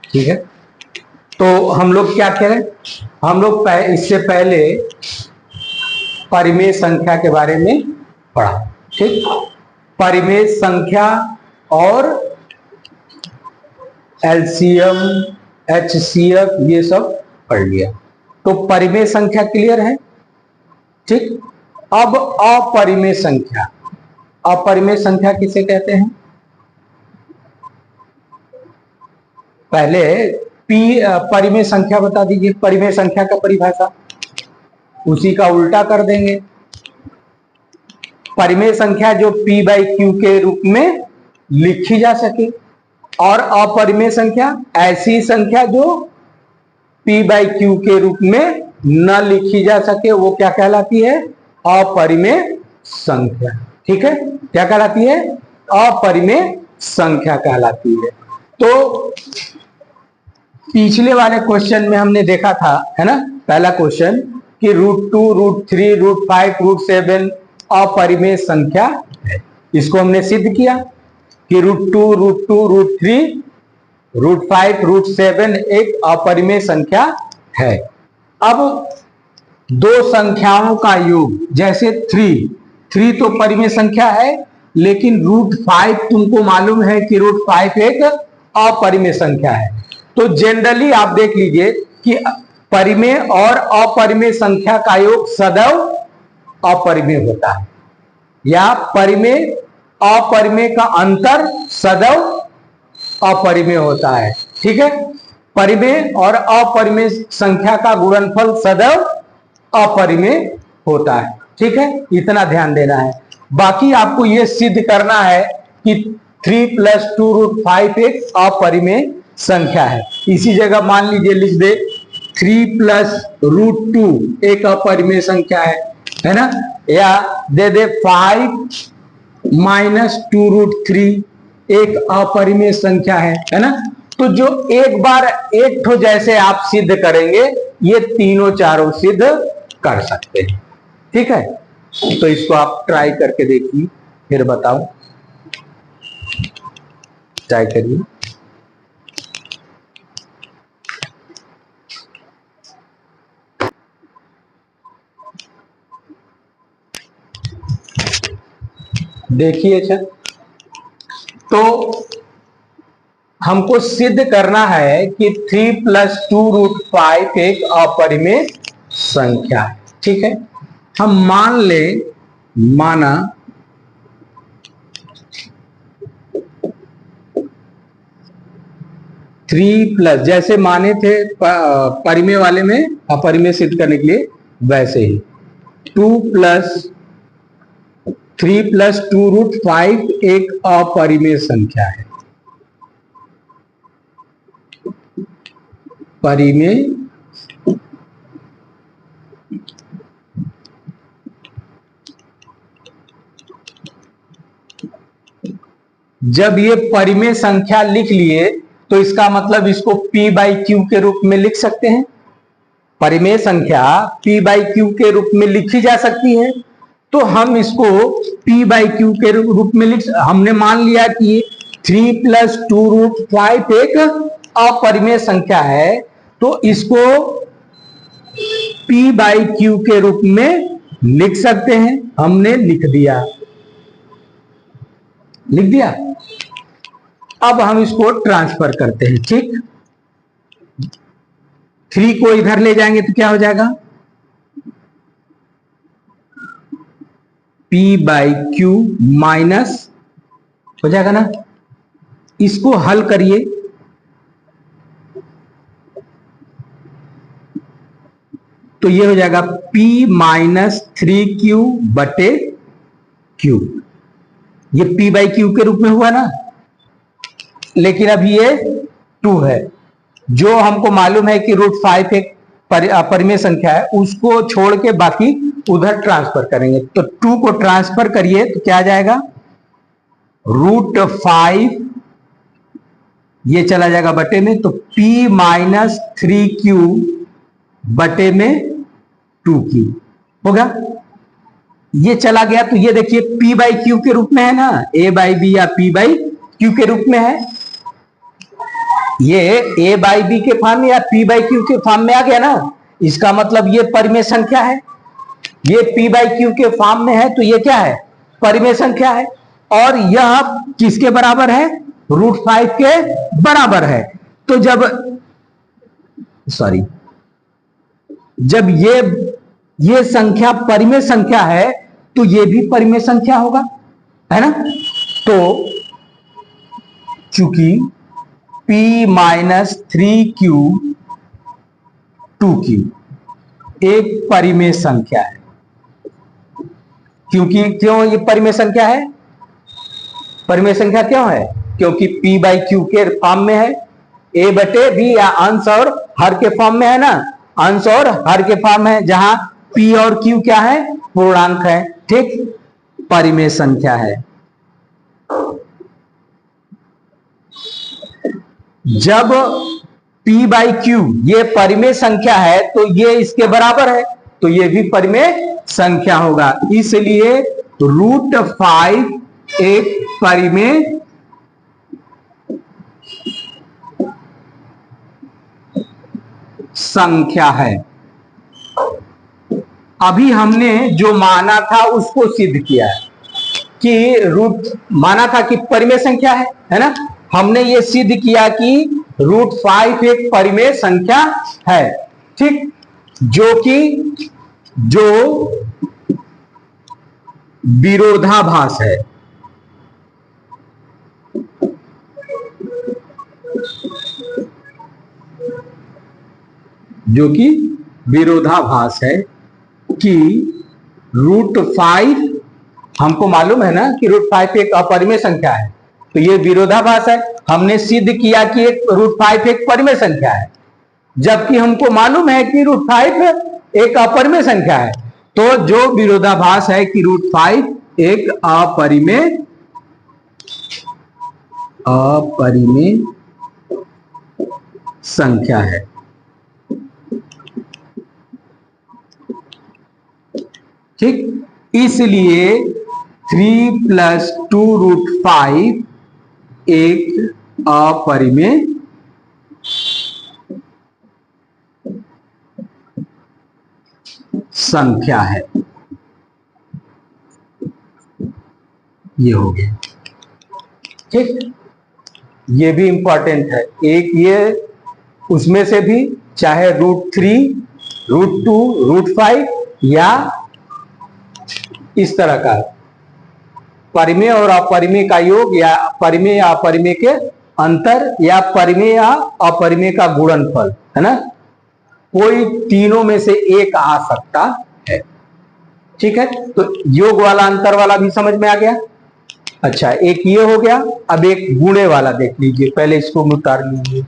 ठीक है, तो हम लोग क्या करें, हम लोग इससे पहले परिमेय संख्या के बारे में पढ़ा। ठीक, परिमेय संख्या और एलसीएम, एचसीएफ ये सब पढ़ लिया, तो परिमेय संख्या क्लियर है। ठीक, अब अपरिमेय संख्या, अपरिमेय संख्या किसे कहते हैं? पहले परिमेय संख्या बता दीजिए, परिमेय संख्या का परिभाषा, उसी का उल्टा कर देंगे। परिमेय संख्या जो p बाई क्यू के रूप में लिखी जा सके, और अपरिमेय संख्या ऐसी संख्या जो p बाई क्यू के रूप में न लिखी जा सके, वो क्या कहलाती है? अपरिमेय संख्या। ठीक है, क्या कहलाती है? अपरिमेय संख्या कहलाती है। तो पिछले वाले क्वेश्चन में हमने देखा था, है ना, पहला क्वेश्चन कि √2, √3, √5, √7 अपरिमेय संख्या है। इसको हमने सिद्ध किया कि √2, √3, √5, √7 एक अपरिमेय संख्या है। अब दो संख्याओं का योग, जैसे 3 तो परिमेय संख्या है, लेकिन √5 तुमको मालूम है कि √5 एक अपरिमेय संख्या है। तो जनरली आप देख लीजिए कि परिमेय और अपरिमेय संख्या का योग सदैव अपरिमेय होता है, या परिमेय अपरिमेय का अंतर सदैव अपरिमेय होता है। ठीक है, परिमेय और अपरिमेय संख्या का गुणनफल सदैव अपरिमेय होता है। ठीक है, इतना ध्यान देना है। बाकी आपको यह सिद्ध करना है कि 3 + 2√5 एक अपरिमेय संख्या है। इसी जगह मान लीजिए लिख दे 3 + √2 एक अपरिमेय संख्या है ना, या दे दे 5 - 2√3 एक अपरिमेय संख्या है ना। तो जो एक बार एक ठो जैसे आप सिद्ध करेंगे, ये तीनों चारों सिद्ध कर सकते हैं। ठीक है, तो इसको आप ट्राई करके देखिए, फिर बताओ, ट्राई करिए। देखिए अच्छा, तो हमको सिद्ध करना है कि 3 + 2√5 एक अपरिमेय संख्या है। ठीक है, हम मान ले, माना 3 जैसे माने थे परिमेय वाले में अपरिमेय सिद्ध करने के लिए, वैसे ही 3 + 2√5 एक अपरिमेय संख्या है। परिमेय जब ये परिमेय संख्या लिख लिए तो इसका मतलब इसको p बाई क्यू के रूप में लिख सकते हैं। परिमेय संख्या p बाई क्यू के रूप में लिखी जा सकती है, तो हम इसको p बाई क्यू के रूप में हमने मान लिया कि 3 + 2√5 एक अपरिमेय संख्या है, तो इसको p बाई क्यू के रूप में लिख सकते हैं। हमने लिख दिया। अब हम इसको ट्रांसफर करते हैं। ठीक, 3 को इधर ले जाएंगे तो क्या हो जाएगा? p बाई क्यू माइनस हो जाएगा ना। इसको हल करिए, तो ये हो जाएगा p - 3q बटे q। ये p बाई क्यू के रूप में हुआ ना, लेकिन अब ये 2 है। जो हमको मालूम है कि √5 एक अपरिमेय संख्या है, उसको छोड़ के बाकी उधर ट्रांसफर करेंगे। तो 2 को ट्रांसफर करिए तो क्या आ जाएगा? √5 ये चला जाएगा बटे में, तो p - 3q बटे में 2q होगा। ये चला गया, तो ये देखिए p बाई क्यू के रूप में है ना, a बाई बी या p बाई क्यू के रूप में है। ये a बाई बी के फॉर्म में या p बाई क्यू के फॉर्म में आ गया ना, इसका मतलब ये परिमेय संख्या है। ये p बाई क्यू के फॉर्म में है तो ये क्या है, परिमेय संख्या है। और यह किसके बराबर है, √5 के बराबर है। तो जब ये संख्या परिमेय संख्या है तो ये भी परिमेय संख्या होगा, है ना। तो चूंकि p-3q 2q एक परिमेय संख्या है, क्यों ये परिमेय संख्या है, परिमेय संख्या क्यों है, क्योंकि p बाई क्यू के फॉर्म में है, a बटे b या अंश और हर के फॉर्म में है ना, अंश और हर के फॉर्म है, जहां p और q क्या है, पूर्णांक है, ठीक, परिमेय संख्या है। जब p बाई क्यू ये परिमेय संख्या है तो ये इसके बराबर है, तो ये भी परिमेय संख्या होगा, इसलिए √5 एक परिमेय संख्या है। अभी हमने जो माना था उसको सिद्ध किया है कि माना था कि परिमेय संख्या है ना, हमने ये सिद्ध किया कि √5 एक परिमेय संख्या है, ठीक, जो विरोधाभास है, जो कि विरोधाभास है कि √5 हमको मालूम है ना कि √5 एक अपरिमेय संख्या है, तो ये विरोधाभास है। हमने सिद्ध किया कि √5 एक परिमेय संख्या है, जबकि हमको मालूम है कि √5 एक अपरिमेय संख्या है। तो जो विरोधाभास है कि √5 एक अपरिमेय संख्या है, ठीक, इसलिए 3 + 2√5 एक अपरिमेय संख्या है। ये हो गया, ठीक, ये भी इंपॉर्टेंट है। एक ये उसमें से भी चाहे √3, √2, √5 या इस तरह का परिमेय और अपरिमेय का योग, या परिमेय या अपरिमेय के अंतर, या परिमेय या अपरिमेय का गुणनफल, है ना, कोई तीनों में से एक आ सकता है, ठीक है। तो योग वाला अंतर वाला भी समझ में आ गया। अच्छा, एक ये हो गया, अब एक गुणे वाला देख लीजिए, पहले इसको उतार लीजिए।